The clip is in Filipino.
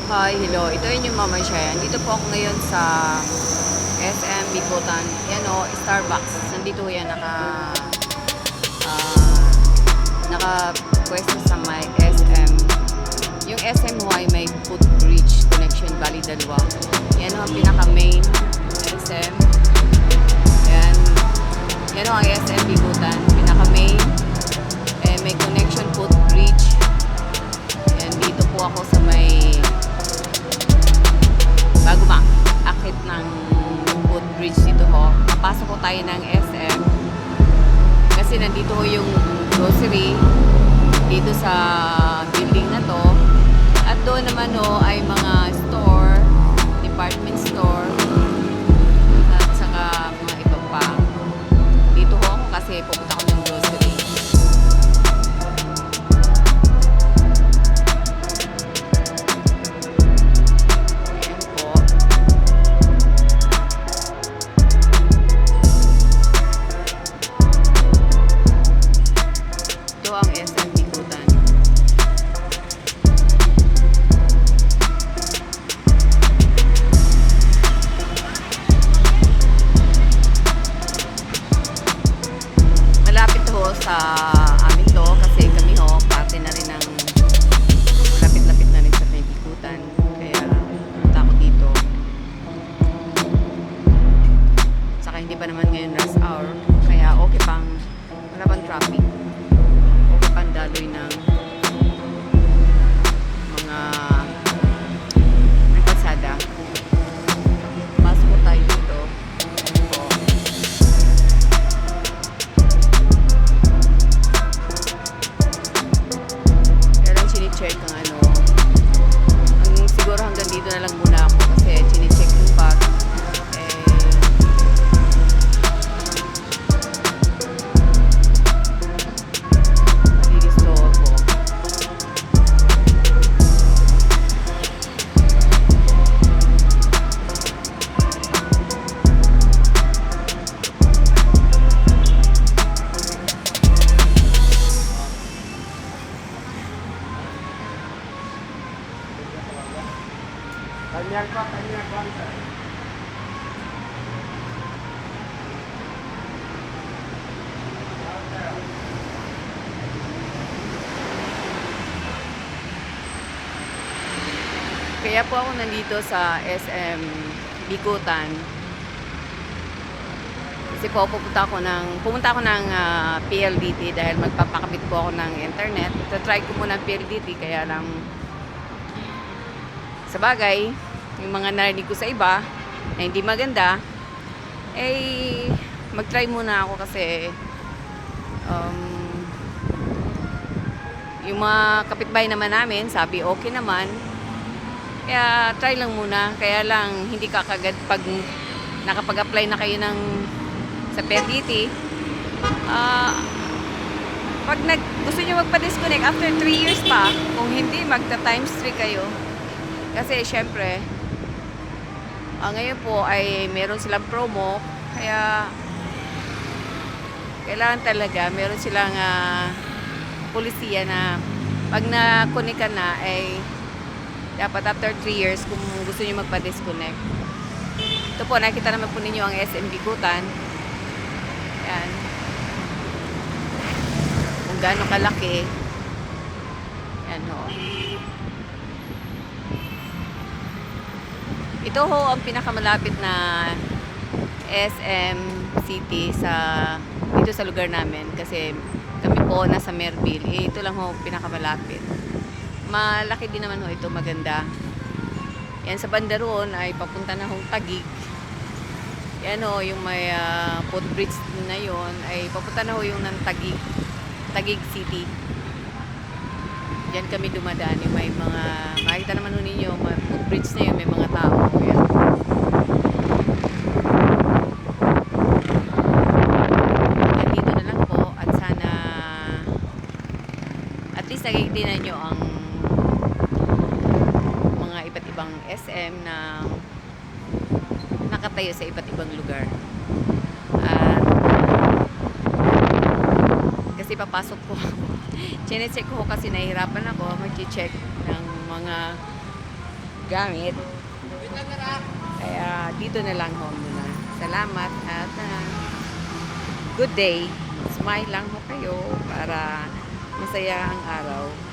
Hi, hello. Ito yung Mama Shayan. Dito po ako ngayon sa SM Bicutan. Yan o, Starbucks. Nandito yan, ah, naka-pwesto sa may SM. Yung SM ho ay may footbridge connection, bali dalawa. Yan o, ang pinaka-main SM. Yan. Yan o, ang SM Bicutan. Pinaka-main. May connection footbridge. Yan, dito po ako sa may bago akit ng footbridge dito ho. Papasok ko tayo ng SM kasi nandito ho yung grocery dito sa building na to, at doon naman ho ay mga store, department store, at saka mga iba pa. Dito ho ako kasi pupunta ko ng grocery. Ito ang SM Bicutan. Malapit ho sa amin to kasi kami ho, parte na rin ng malapit-lapit na rin sa may Bicutan. Kaya punta ako dito. Saka hindi pa naman ngayon rush hour. Kaya okay pang, wala pang traffic. Daloy ng mga kalsada. Pasok po tayo dito. Ito. Kaya lang chine-check ang ano. Siguro hanggang dito na lang muna ako kasi chine-check yung bag. Tanyag pa, tanyag lang sir. Kaya po ako nandito sa SM Bicutan. Kasi po pumunta ako ng PLDT dahil magpapakabit po ako ng internet. Try ko muna PLDT kaya lang sa bagay, yung mga narinig ko sa iba na hindi maganda, mag-try muna ako kasi yung mga kapitbahay naman namin sabi okay naman. Kaya try lang muna. Kaya lang hindi ka kagad pag nakapag-apply na kayo sa PLDT. Pag gusto nyo magpa-disconnect after 3 years pa, kung hindi magta-times 3 kayo. Kasi syempre ngayon po ay meron silang promo, kaya kailangan talaga meron silang polisiya na pag na-connect ka na ay dapat after 3 years kung gusto niyo magpa-disconnect. Ito po, nakita naman po ninyo ang SM Bicutan. Yan. Kung gaano kalaki. Yan ho. Ito ho ang pinakamalapit na SM City dito sa lugar namin kasi kami po nasa Merville. Ito lang ho pinakamalapit. Malaki din naman ho ito, maganda. Yan sa banda roon ay papunta na hong Taguig. Yan ho, yung may footbridge na yon ay papunta na ho yung ng Taguig City. Diyan kami dumadaan, yung may mga makikita naman ho ninyo, may footbridge na yun, may mga tao. Yan. Yan dito na lang po at sana at least nagigitinan nyo ang mga iba't ibang SM na nakatayo sa iba't ibang lugar. At kasi papasok po chinecheck ko kasi nahihirapan ako mag-check ng mga gamit. Kaya dito na lang ho muna. Salamat at good day. Smile lang ho kayo para masaya ang araw.